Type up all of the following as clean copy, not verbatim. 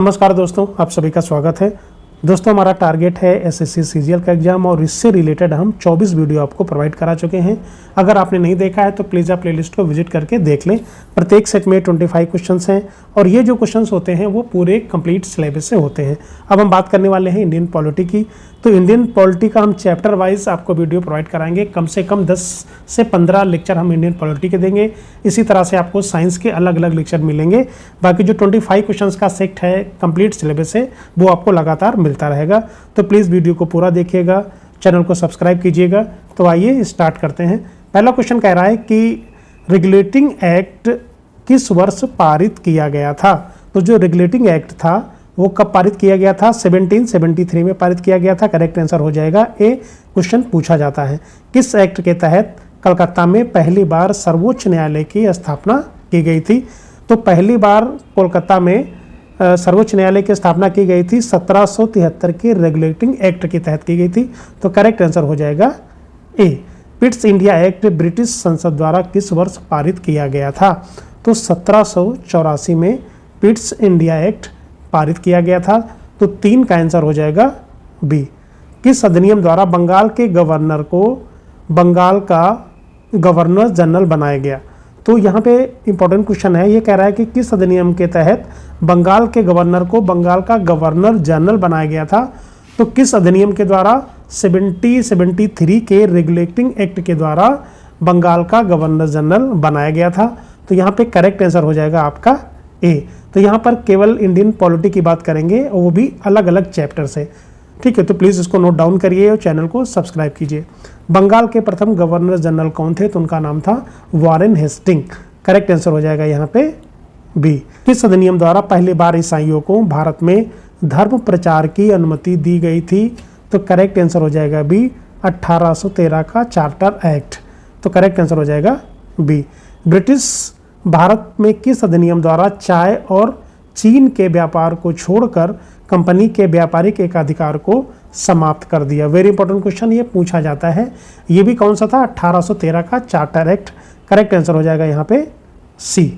नमस्कार दोस्तों, आप सभी का स्वागत है। दोस्तों, हमारा टारगेट है एसएससी सीजीएल का एग्जाम और इससे रिलेटेड हम 24 वीडियो आपको प्रोवाइड करा चुके हैं। अगर आपने नहीं देखा है तो प्लीज़ आप प्लेलिस्ट को विजिट करके देख लें। प्रत्येक सेट में 25 क्वेश्चंस हैं और ये जो क्वेश्चंस होते हैं वो पूरे कंप्लीट सिलेबस से होते हैं। अब हम बात करने वाले हैं इंडियन पॉलिटी की। तो इंडियन पॉलिटी का हम चैप्टर वाइज आपको वीडियो प्रोवाइड कराएंगे। कम से कम 10 से 15 लेक्चर हम इंडियन पॉलिटी के देंगे। इसी तरह से आपको साइंस के अलग अलग लेक्चर मिलेंगे। बाकी जो 25 क्वेश्चंस का सेट है कंप्लीट सिलेबस है वो आपको लगातार मिलता रहेगा। तो प्लीज़ वीडियो को पूरा देखिएगा, चैनल को सब्सक्राइब कीजिएगा। तो आइए स्टार्ट करते हैं। पहला क्वेश्चन कह रहा है कि रेगुलेटिंग एक्ट किस वर्ष पारित किया गया था। तो जो रेगुलेटिंग एक्ट था वो कब पारित किया गया था? 1773 में पारित किया गया था। करेक्ट आंसर हो जाएगा ए। क्वेश्चन पूछा जाता है किस एक्ट के तहत कलकत्ता में पहली बार सर्वोच्च न्यायालय की स्थापना की गई थी। तो पहली बार कोलकाता में सर्वोच्च न्यायालय की स्थापना की गई थी 1773 के रेगुलेटिंग एक्ट के तहत की गई थी। तो करेक्ट आंसर हो जाएगा ए। पिट्स इंडिया एक्ट ब्रिटिश संसद द्वारा किस वर्ष पारित किया गया था? तो 1784 में पिट्स इंडिया एक्ट पारित किया गया था। तो 3 का आंसर हो जाएगा बी। किस अधिनियम द्वारा बंगाल के गवर्नर को बंगाल का गवर्नर जनरल बनाया गया? तो यहाँ पे इंपॉर्टेंट क्वेश्चन है, ये कह रहा है कि किस अधिनियम के तहत बंगाल के गवर्नर को बंगाल का गवर्नर जनरल बनाया गया था। तो किस अधिनियम के द्वारा? 1773 के रेगुलेटिंग एक्ट के द्वारा बंगाल का गवर्नर जनरल बनाया गया था। तो यहाँ पे करेक्ट आंसर हो जाएगा आपका ए। तो यहाँ पर केवल इंडियन पॉलिटी की बात करेंगे और वो भी अलग अलग चैप्टर से। ठीक है, तो प्लीज़ इसको नोट डाउन करिए और चैनल को सब्सक्राइब कीजिए। बंगाल के प्रथम गवर्नर जनरल कौन थे? तो उनका नाम था वॉरेन हेस्टिंग। करेक्ट आंसर हो जाएगा यहाँ पे बी। किस अधिनियम द्वारा पहली बार ईसाइयों को भारत में धर्म प्रचार की अनुमति दी गई थी? तो करेक्ट आंसर हो जाएगा बी, 1813 का चार्टर एक्ट। तो करेक्ट आंसर हो जाएगा बी। ब्रिटिश भारत में किस अधिनियम द्वारा चाय और चीन के व्यापार को छोड़कर कंपनी के व्यापारिक एकाधिकार को समाप्त कर दिया? वेरी इंपॉर्टेंट क्वेश्चन ये पूछा जाता है। ये भी कौन सा था? 1813 का चार्टर एक्ट। करेक्ट आंसर हो जाएगा यहाँ पे सी।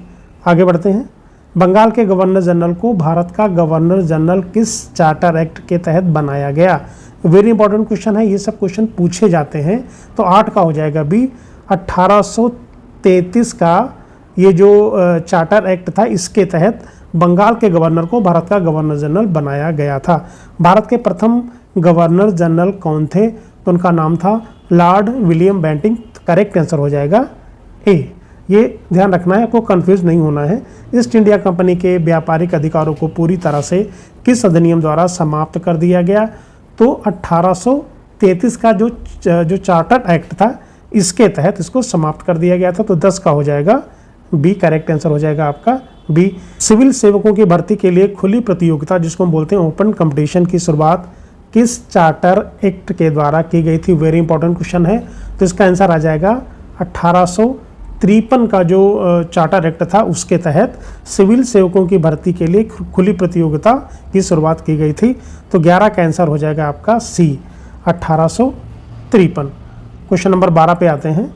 आगे बढ़ते हैं। बंगाल के गवर्नर जनरल को भारत का गवर्नर जनरल किस चार्टर एक्ट के तहत बनाया गया? वेरी इंपॉर्टेंट क्वेश्चन है, ये सब क्वेश्चन पूछे जाते हैं। तो 8 का हो जाएगा बी। 1833 का ये जो चार्टर एक्ट था इसके तहत बंगाल के गवर्नर को भारत का गवर्नर जनरल बनाया गया था। भारत के प्रथम गवर्नर जनरल कौन थे? तो उनका नाम था Lord William Bentinck. Correct answer हो जाएगा ए। ये ध्यान रखना है, आपको कंफ्यूज नहीं होना है। ईस्ट इंडिया कंपनी के व्यापारिक अधिकारों को पूरी तरह से किस अधिनियम द्वारा समाप्त कर दिया गया? तो 1833 का जो चार्टर एक्ट था इसके तहत इसको समाप्त कर दिया गया था। तो 10 का हो जाएगा बी। करेक्ट आंसर हो जाएगा आपका बी। सिविल सेवकों की भर्ती के लिए खुली प्रतियोगिता जिसको हम बोलते हैं ओपन कंपटीशन की शुरुआत किस चार्टर एक्ट के द्वारा की गई थी? वेरी इंपॉर्टेंट क्वेश्चन है। तो इसका आंसर आ जाएगा 1853 का जो चार्टर एक्ट था उसके तहत सिविल सेवकों की भर्ती के लिए खुली प्रतियोगिता की शुरुआत की गई थी। तो 11 का आंसर हो जाएगा आपका सी, 1853। क्वेश्चन नंबर 12 पे आते हैं।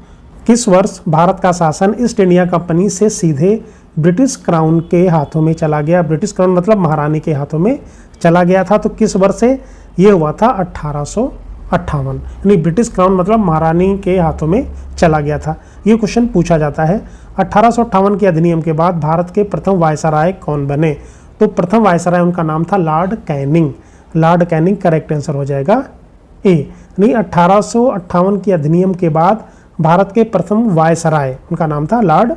किस वर्ष भारत का शासन ईस्ट इंडिया कंपनी से सीधे ब्रिटिश क्राउन के हाथों में चला गया? ब्रिटिश क्राउन मतलब महारानी के हाथों में चला गया था। तो किस वर्ष से ये हुआ था? 1858। यानी ब्रिटिश क्राउन मतलब महारानी के हाथों में चला गया था। ये क्वेश्चन पूछा जाता है। 1858 के अधिनियम के बाद भारत के प्रथम वायसराय कौन बने? तो प्रथम वायसराय उनका नाम था Lord Canning. Lord Canning correct answer हो जाएगा ए। यानी 1858 के अधिनियम के बाद भारत के प्रथम वायसराय उनका नाम था लॉर्ड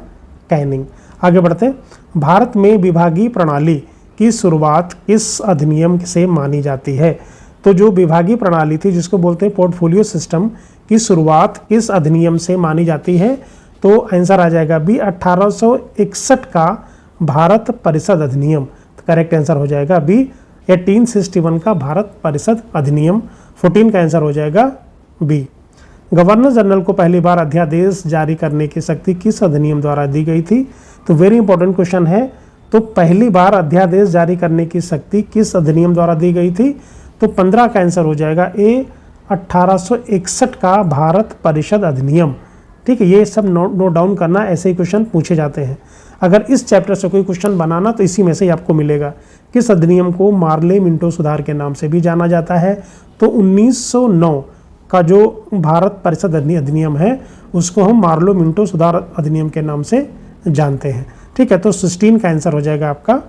कैनिंग। आगे बढ़ते हैं। भारत में विभागीय प्रणाली की शुरुआत किस अधिनियम से मानी जाती है? तो जो विभागीय प्रणाली थी जिसको बोलते हैं पोर्टफोलियो सिस्टम की शुरुआत किस अधिनियम से मानी जाती है? तो आंसर आ जाएगा बी, 1861 का भारत परिषद अधिनियम। तो करेक्ट आंसर हो जाएगा बी, 1861 का भारत परिषद अधिनियम। 14 का आंसर हो जाएगा बी। गवर्नर जनरल को पहली बार अध्यादेश जारी करने की शक्ति किस अधिनियम द्वारा दी गई थी? तो वेरी इंपॉर्टेंट क्वेश्चन है। तो पहली बार अध्यादेश जारी करने की शक्ति किस अधिनियम द्वारा दी गई थी? तो 15 का आंसर हो जाएगा ए, 1861 का भारत परिषद अधिनियम। ठीक है, ये सब नोट डाउन करना, ऐसे ही क्वेश्चन पूछे जाते हैं। अगर इस चैप्टर से कोई क्वेश्चन बनाना तो इसी में से ही आपको मिलेगा। किस अधिनियम को मार्ले मिंटो सुधार के नाम से भी जाना जाता है? तो 1909 का जो भारत परिषद अधिनियम है उसको हम मार्लो मिंटो सुधार अधिनियम के नाम से जानते हैं। ठीक है, तो 16 का आंसर हो जाएगा आपका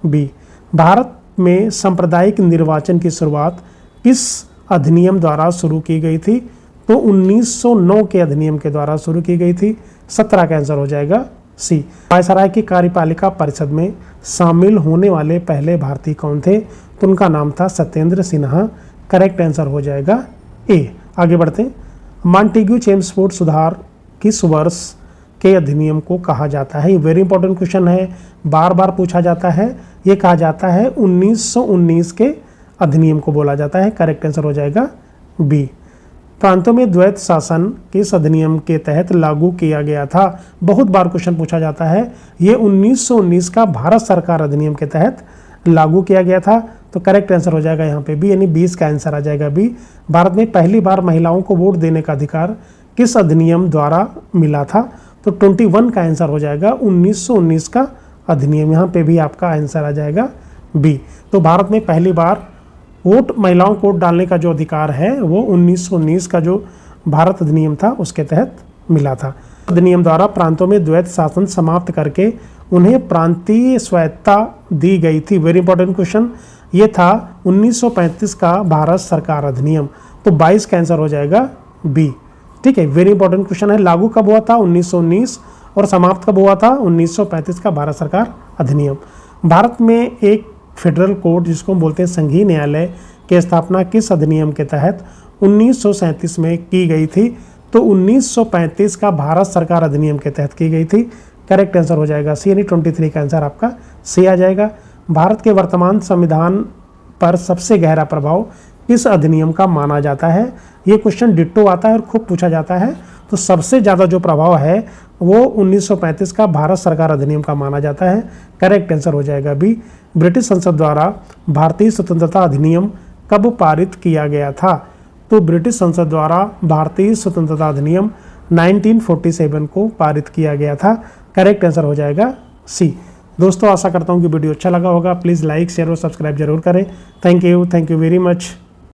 बी। भारत में सांप्रदायिक निर्वाचन की शुरुआत किस अधिनियम द्वारा शुरू की गई थी? तो 1909 के अधिनियम के द्वारा शुरू की गई थी। 17 का आंसर हो जाएगा सी। वायसराय की कार्यपालिका परिषद में शामिल होने वाले पहले भारतीय कौन थे? तो उनका नाम था सत्येंद्र सिन्हा। करेक्ट आंसर हो जाएगा ए। आगे बढ़ते हैं। मॉन्टेग्यू चेम्सफोर्ड सुधार किस वर्ष के अधिनियम को कहा जाता है? ये वेरी इंपॉर्टेंट क्वेश्चन है, बार बार पूछा जाता है। ये कहा जाता है 1919 के अधिनियम को बोला जाता है। करेक्ट आंसर हो जाएगा बी। प्रांतों में द्वैत शासन किस अधिनियम के तहत लागू किया गया था? बहुत बार क्वेश्चन पूछा जाता है। ये 1919 का भारत सरकार अधिनियम के तहत लागू किया गया था। तो करेक्ट आंसर हो जाएगा यहाँ पे बी, यानी 20 का आंसर आ जाएगा बी। भारत में पहली बार महिलाओं को वोट देने का अधिकार किस अधिनियम द्वारा मिला था? तो 21 का आंसर हो जाएगा 1919 का अधिनियम। यहाँ पे भी आपका आंसर आ जाएगा बी। तो भारत में पहली बार महिलाओं को वोट डालने का जो अधिकार है वो 1919 का जो भारत अधिनियम था उसके तहत मिला था। अधिनियम द्वारा प्रांतों में द्वैत शासन समाप्त करके उन्हें प्रांतीय स्वायत्तता दी गई थी। वेरी इंपॉर्टेंट क्वेश्चन, ये था 1935 का भारत सरकार अधिनियम। तो 22 का आंसर हो जाएगा बी। ठीक है, वेरी इंपॉर्टेंट क्वेश्चन है। लागू कब हुआ था? 1919। और समाप्त कब हुआ था? 1935 का भारत सरकार अधिनियम। भारत में एक फेडरल कोर्ट जिसको हम बोलते हैं संघीय न्यायालय की स्थापना किस अधिनियम के तहत 1937 में की गई थी? तो 1935 का भारत सरकार अधिनियम के तहत की गई थी। करेक्ट आंसर हो जाएगा सी, यानी 23 का आंसर आपका सी आ जाएगा। भारत के वर्तमान संविधान पर सबसे गहरा प्रभाव किस अधिनियम का माना जाता है? ये क्वेश्चन डिट्टो आता है और खूब पूछा जाता है। तो सबसे ज़्यादा जो प्रभाव है वो 1935 का भारत सरकार अधिनियम का माना जाता है। करेक्ट आंसर हो जाएगा बी। ब्रिटिश संसद द्वारा भारतीय स्वतंत्रता अधिनियम कब पारित किया गया था? तो ब्रिटिश संसद द्वारा भारतीय स्वतंत्रता अधिनियम 1947 को पारित किया गया था। करेक्ट आंसर हो जाएगा सी। दोस्तों आशा करता हूँ कि वीडियो अच्छा लगा होगा। प्लीज़ लाइक, शेयर और सब्सक्राइब जरूर करें। Thank you very much.